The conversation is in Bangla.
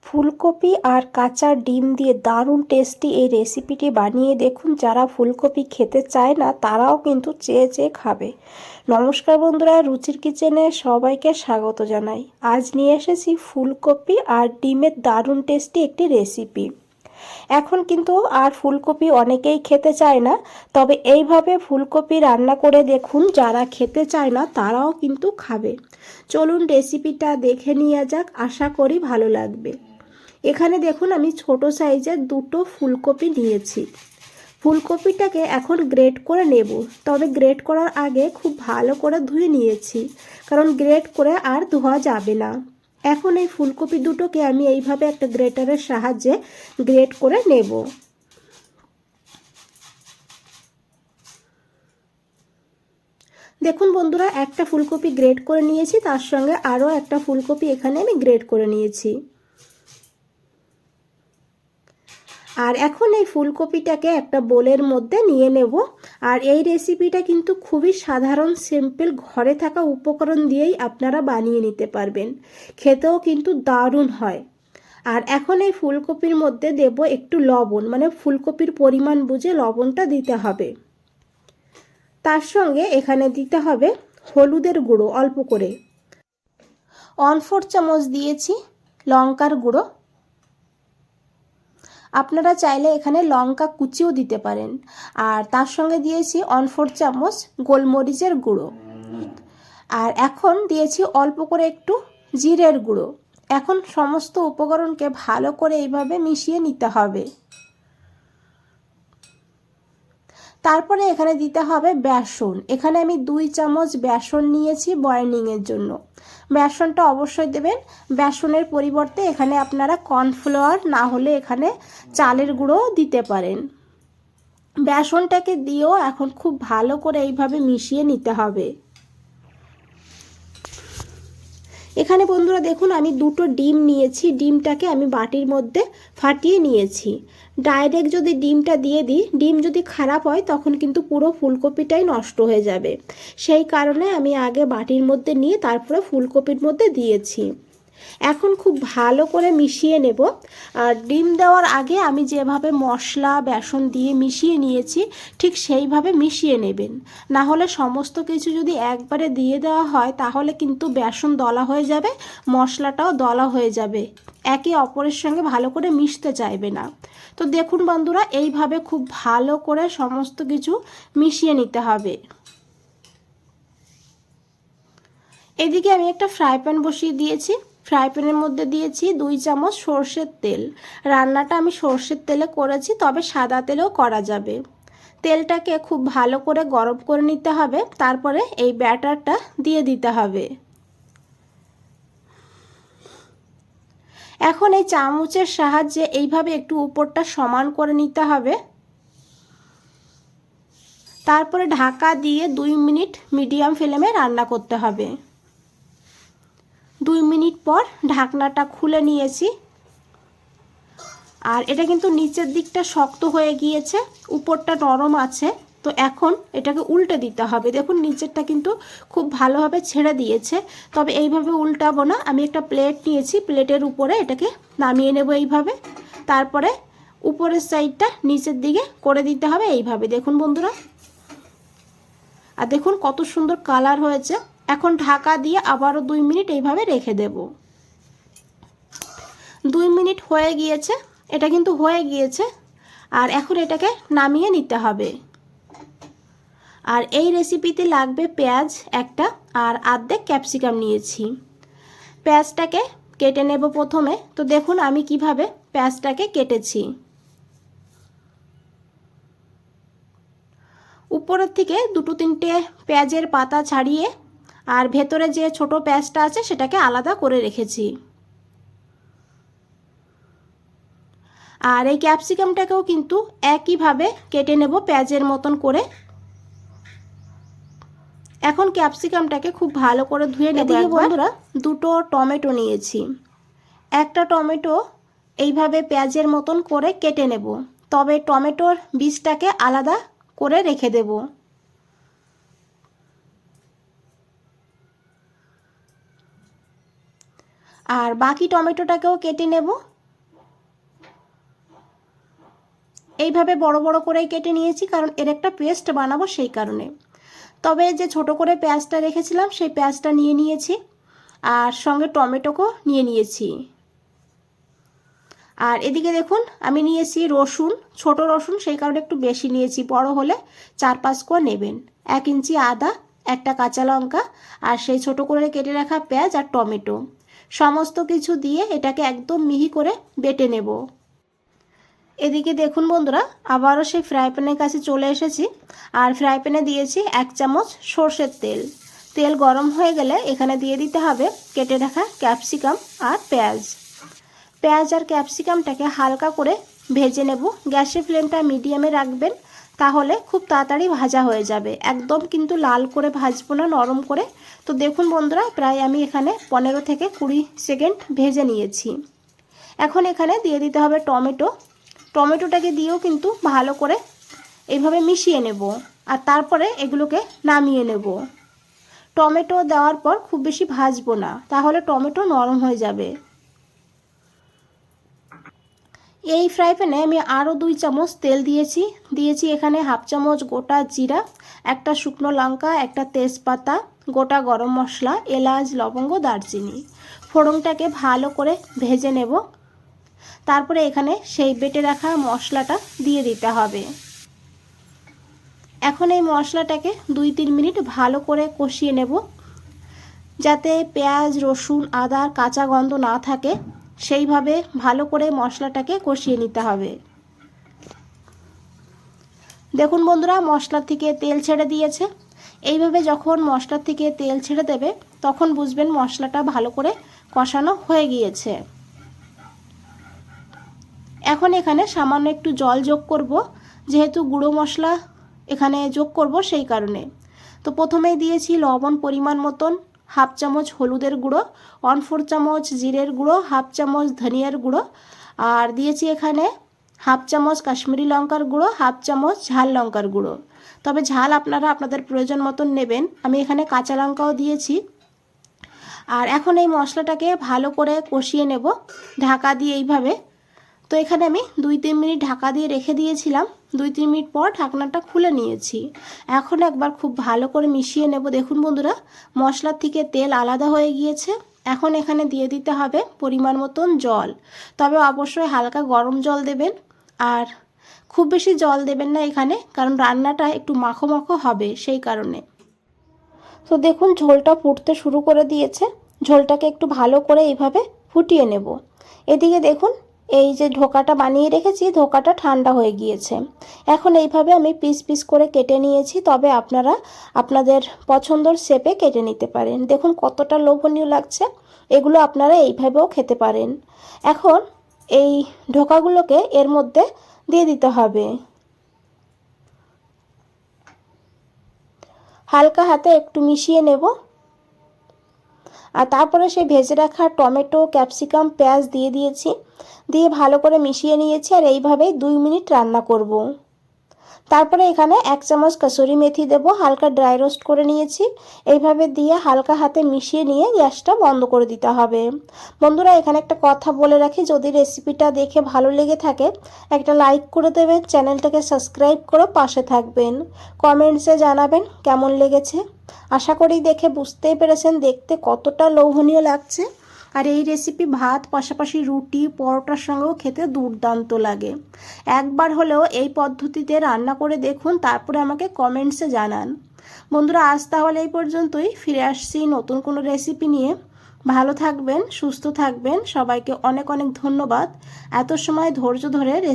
ফুলকপি আর কাঁচা ডিম দিয়ে দারুণ টেস্টি এই রেসিপিটি বানিয়ে দেখুন। যারা ফুলকপি খেতে চায় না তারাও কিন্তু চেয়ে চেয়ে খাবে। নমস্কার বন্ধুরা, রুচির কিচেনে সবাইকে স্বাগত জানাই। আজ নিয়ে এসেছি ফুলকপি আর ডিমের দারুণ টেস্টি একটি রেসিপি। এখন কিন্তু আর ফুলকপি অনেকেই খেতে চায় না, তবে এইভাবে ফুলকপি রান্না করে দেখুন, যারা খেতে চায় না তারাও কিন্তু খাবে। চলুন রেসিপিটা দেখে নেওয়া যাক, আশা করি ভালো লাগবে। এখানে দেখুন আমি ছোট সাইজের দুটো ফুলকপি নিয়েছি। ফুলকপিটাকে এখন গ্রেট করে নেব, তবে গ্রেট করার আগে খুব ভালো করে ধুয়ে নিয়েছি, কারণ গ্রেট করে আর ধোয়া যাবে না। এখন এই ফুলকপি দুটোকে আমি এইভাবে একটা গ্রেটারের সাহায্যে গ্রেট করে নেব। দেখুন বন্ধুরা, একটা ফুলকপি গ্রেট করে নিয়েছি, তার সঙ্গে আরও একটা ফুলকপি এখানে আমি গ্রেট করে নিয়েছি। আর এখন এই ফুলকপিটাকে একটা বোলের মধ্যে নিয়ে নেব। আর এই রেসিপিটা কিন্তু খুবই সাধারণ, সিম্পল, ঘরে থাকা উপকরণ দিয়েই আপনারা বানিয়ে নিতে পারবেন। খেতেও কিন্তু দারুণ হয়। আর এখন এই ফুলকপির মধ্যে দেব একটু লবণ, মানে ফুলকপির পরিমাণ বুঝে লবণটা দিতে হবে। তার সঙ্গে এখানে দিতে হবে হলুদের গুঁড়ো অল্প করে, 1/4 চামচ দিয়েছি লঙ্কার গুঁড়ো। আপনারা চাইলে এখানে লঙ্কা কুচিও দিতে পারেন। আর তার সঙ্গে দিয়েছি 1/4 চামচ গোলমরিচের গুঁড়ো। আর এখন দিয়েছি অল্প করে একটু জিরের গুঁড়ো। এখন সমস্ত উপকরণকে ভালো করে এইভাবে মিশিয়ে নিতে হবে। তারপরে এখানে দিতে হবে বেসন। এখানে আমি 2 চামচ বেসন নিয়েছি বয়েলিংয়ের জন্য। বেসনটা অবশ্যই দেবেন। বেসনের পরিবর্তে এখানে আপনারা কর্নফ্লাওয়ার না হলে এখানে চালের গুঁড়োও দিতে পারেন। বেসনটাকে দিয়েও এখন খুব ভালো করে এইভাবে মিশিয়ে নিতে হবে। এখানে বন্ধুরা দেখুন আমি দুটো ডিম নিয়েছি, ডিমটাকে আমি বাটির মধ্যে ফাটিয়ে নিয়েছি। ডাইরেক্ট যদি ডিমটা দিয়ে দিই, ডিম যদি খারাপ হয় তখন কিন্তু পুরো ফুলকপিটাই নষ্ট হয়ে যাবে। সেই কারণে আমি আগে বাটির মধ্যে নিয়ে তারপরে ফুলকপির মধ্যে দিয়েছি। এখন খুব ভালো করে মিশিয়ে নেব। আর ডিম দেওয়ার আগে আমি যেভাবে মশলা বেসন দিয়ে মিশিয়ে নিয়েছি ঠিক সেইভাবে মিশিয়ে নেবেন। না হলে সমস্ত কিছু যদি একবারে দিয়ে দেওয়া হয় তাহলে কিন্তু বেসন দলা হয়ে যাবে, মশলাটাও দলা হয়ে যাবে, একে অপরের সঙ্গে ভালো করে মিশতে চাইবে না। তো দেখুন বন্ধুরা, এইভাবে খুব ভালো করে সমস্ত কিছু মিশিয়ে নিতে হবে। এদিকে আমি একটা ফ্রাই প্যান বসিয়ে দিয়েছি। ফ্রাই প্যানের মধ্যে দিয়েছি 2 চামচ সর্ষের তেল। রান্নাটা আমি সর্ষের তেলে করেছি, তবে সাদা তেলেও করা যাবে। তেলটাকে খুব ভালো করে গরম করে নিতে হবে, তারপরে এই ব্যাটারটা দিয়ে দিতে হবে। এখন এই চামচের সাহায্যে এইভাবে একটু উপরটা সমান করে নিতে হবে। তারপরে ঢাকা দিয়ে 2 মিনিট মিডিয়াম ফ্লেমে রান্না করতে হবে। 2 মিনিট পর ঢাকনাটা খুলে নিয়েছি। আর এটা কিন্তু নিচের দিকটা শক্ত হয়ে গিয়েছে, উপরটা নরম আছে। তো এখন এটাকে উল্টে দিতে হবে। দেখুন নিচেরটা কিন্তু খুব ভালোভাবে ছেড়ে দিয়েছে, তবে এইভাবে উল্টাবো না। আমি একটা প্লেট নিয়েছি, প্লেটের উপরে এটাকে নামিয়ে নেব এইভাবে। তারপরে উপরের সাইডটা নিচের দিকে করে দিতে হবে এইভাবে। দেখুন বন্ধুরা, আর দেখুন কত সুন্দর কালার হয়েছে। এখন ঢাকা দিয়ে আবারও 2 মিনিট এইভাবে রেখে দেব। 2 মিনিট হয়ে গিয়েছে, এটা কিন্তু হয়ে গিয়েছে। আর এখন এটাকে নামিয়ে নিতে হবে। আর এই রেসিপিতে লাগবে পেঁয়াজ একটা, আর আর্ধেক ক্যাপসিকাম নিয়েছি। পেঁয়াজটাকে কেটে নেব প্রথমে। তো দেখুন আমি কিভাবে পেঁয়াজটাকে কেটেছি। উপরের থেকে 2-3টে পেঁয়াজের পাতা ছাড়িয়ে আর ভেতরে যে ছোট পেঁয়াজটা আছে সেটাকে আলাদা করে রেখেছি। আর এই ক্যাপসিকামটাকেও কিন্তু একইভাবে কেটে নেব পেঁয়াজের মতন করে। এখন ক্যাপসিকামটাকে খুব ভালো করে ধুয়ে নেব। এদিকে বন্ধুরা দুটো টমেটো নিয়েছি। একটা টমেটো এইভাবে পেঁয়াজের মতন করে কেটে নেব, তবে টমেটোর বীজটাকে আলাদা করে রেখে দেব। আর বাকি টমেটোটাকেও কেটে নেব। এইভাবে বড় বড় করেই কেটে নিয়েছি, কারণ এর একটা পেস্ট বানাবো সেই কারণে। তবে যে ছোট করে পেঁয়াজটা রেখেছিলাম সেই পেঁয়াজটা নিয়ে নিয়েছি, আর সঙ্গে টমেটোকেও নিয়ে নিয়েছি। আর এদিকে দেখুন আমি নিয়েছি রসুন, ছোট রসুন, সেই কারণে একটু বেশি নিয়েছি, বড় হলে 4-5 কোয়া নেবেন। 1 ইঞ্চি আদা, একটা কাঁচা লঙ্কা, আর সেই ছোট করে কেটে রাখা পেঁয়াজ আর টমেটো, সমস্ত কিছু দিয়ে এটাকে একদম মিহি করে বেটে নেব। এদিকে দেখুন বন্ধুরা, আবারও সেই ফ্রাই প্যানের কাছে চলে এসেছি, আর ফ্রাই প্যানে দিয়েছি 1 চামচ সর্ষের তেল। তেল গরম হয়ে গেলে এখানে দিয়ে দিতে হবে কেটে রাখা ক্যাপসিকাম আর পেঁয়াজ। পেঁয়াজ আর ক্যাপসিকামটাকে হালকা করে ভেজে নেব। গ্যাসের ফ্লেমটা মিডিয়ামে রাখবেন, তাহলে খুব তাড়াতাড়ি ভাজা হয়ে যাবে। একদম কিন্তু লাল করে ভাজবো না, নরম করে। তো দেখুন বন্ধুরা, প্রায় আমি এখানে 15 থেকে 20 সেকেন্ড ভেজে নিয়েছি। এখন এখানে দিয়ে দিতে হবে টমেটো। টমেটোটাকে দিয়েও কিন্তু ভালো করে এইভাবে মিশিয়ে নেব, আর তারপরে এগুলোকে নামিয়ে নেব। টমেটো দেওয়ার পর খুব বেশি ভাজবো না, তাহলে টমেটো নরম হয়ে যাবে। এই ফ্রাই প্যানে আমি আরও 2 চামচ তেল দিয়েছি এখানে 1/2 চামচ গোটা জিরা, একটা শুকনো লঙ্কা, একটা তেজপাতা, গোটা গরম মশলা, এলাচ, লবঙ্গ, দারচিনি। ফোড়নটাকে ভালো করে ভেজে নেব। তারপরে এখানে সেই বেটে রাখা মশলাটা দিয়ে দিতে হবে। এখন এই মশলাটাকে 2-3 মিনিট ভালো করে কষিয়ে নেব, যাতে পেঁয়াজ, রসুন, আদার কাঁচা গন্ধ না থাকে, সেইভাবে ভালো করে মশলাটাকে কষিয়ে নিতে হবে। দেখুন বন্ধুরা, মশলা থেকে তেল ছেড়ে দিয়েছে। এইভাবে যখন মশলা থেকে তেল ছেড়ে দেবে, তখন বুঝবেন মশলাটা ভালো করে কষানো হয়ে গিয়েছে। এখন এখানে সামান্য একটু জল যোগ করব, যেহেতু গুঁড়ো মশলা এখানে যোগ করব সেই কারণে। তো প্রথমেই দিয়েছি লবণ পরিমাণ মতন, 1/2 চামচ হলুদের গুঁড়ো, 1/4 চামচ জিরের গুঁড়ো, 1/2 চামচ ধনিয়ার গুঁড়ো, আর দিয়েছি এখানে 1/2 চামচ কাশ্মীরি লঙ্কার গুঁড়ো, 1/2 চামচ ঝাল লঙ্কার গুঁড়ো। তবে ঝাল আপনারা আপনাদের প্রয়োজন মতন নেবেন। আমি এখানে কাঁচা লঙ্কাও দিয়েছি। আর এখন এই মশলাটাকে ভালো করে কষিয়ে নেব ঢাকা দিয়ে এইভাবে। তো এখানে আমি 2-3 মিনিট ঢাকা দিয়ে রেখে দিয়েছিলাম। 2-3 মিনিট পর ঢাকনাটা খুলে নিয়েছি। এখন একবার খুব ভালো করে মিশিয়ে নেব। দেখুন বন্ধুরা, মশলার থেকে তেল আলাদা হয়ে গিয়েছে। এখন এখানে দিয়ে দিতে হবে পরিমাণ মতন জল, তবে অবশ্যই হালকা গরম জল দেবেন, আর খুব বেশি জল দেবেন না এখানে, কারণ রান্নাটা একটু মাখো মাখো হবে সেই কারণে। তো দেখুন ঝোলটা ফুটতে শুরু করে দিয়েছে। ঝোলটাকে একটু ভালো করে এইভাবে ফুটিয়ে নেব। এদিকে দেখুন, এই যে ধোকাটা বানিয়ে রেখেছি, ধোকাটা ঠান্ডা হয়ে গিয়েছে। এখন এইভাবে আমি পিস পিস করে কেটে নিয়েছি, তবে আপনারা আপনাদের পছন্দর শেপে কেটে নিতে পারেন। দেখুন কতটা লোভনীয় লাগছে। এগুলো আপনারা এইভাবেও খেতে পারেন। এখন এই ধোকাগুলোকে এর মধ্যে দিয়ে দিতে হবে। হালকা হাতে একটু মিশিয়ে নেব, আর তারপরে সেই ভেজে রাখা টমেটো, ক্যাপসিকাম, পেঁয়াজ দিয়েছি, দিয়ে ভালো করে মিশিয়ে নিয়েছি। আর এইভাবেই 2 মিনিট রান্না করব। তারপরে এখানে 1 চামচ কসুরি মেথি দেব, হালকা ড্রাই রোস্ট করে নিয়েছি। এইভাবে দিয়ে হালকা হাতে মিশিয়ে নিয়ে গ্যাসটা বন্ধ করে দিতে হবে। বন্ধুরা, এখানে একটা কথা বলে রাখি, যদি রেসিপিটা দেখে ভালো লেগে থাকে একটা লাইক করে দেবেন, চ্যানেলটাকে সাবস্ক্রাইব করে পাশে থাকবেন, কমেন্টসে জানাবেন কেমন লেগেছে। আশা করি দেখে বুঝতেই পেরেছেন দেখতে কতটা লোভনীয় লাগছে। আর এই রেসিপি ভাত, পাশাপাশি রুটি, পরোটার সঙ্গেও খেতে দুর্দান্ত লাগে। একবার হলেও এই পদ্ধতিতে রান্না করে দেখুন, তারপরে আমাকে কমেন্টসে জানান। বন্ধুরা, আজ তাহলে এই পর্যন্তই। ফিরে আসছি নতুন কোনো রেসিপি নিয়ে। ভালো থাকবেন, সুস্থ থাকবেন। সবাইকে অনেক অনেক ধন্যবাদ এত সময় ধৈর্য ধরে রেসিপি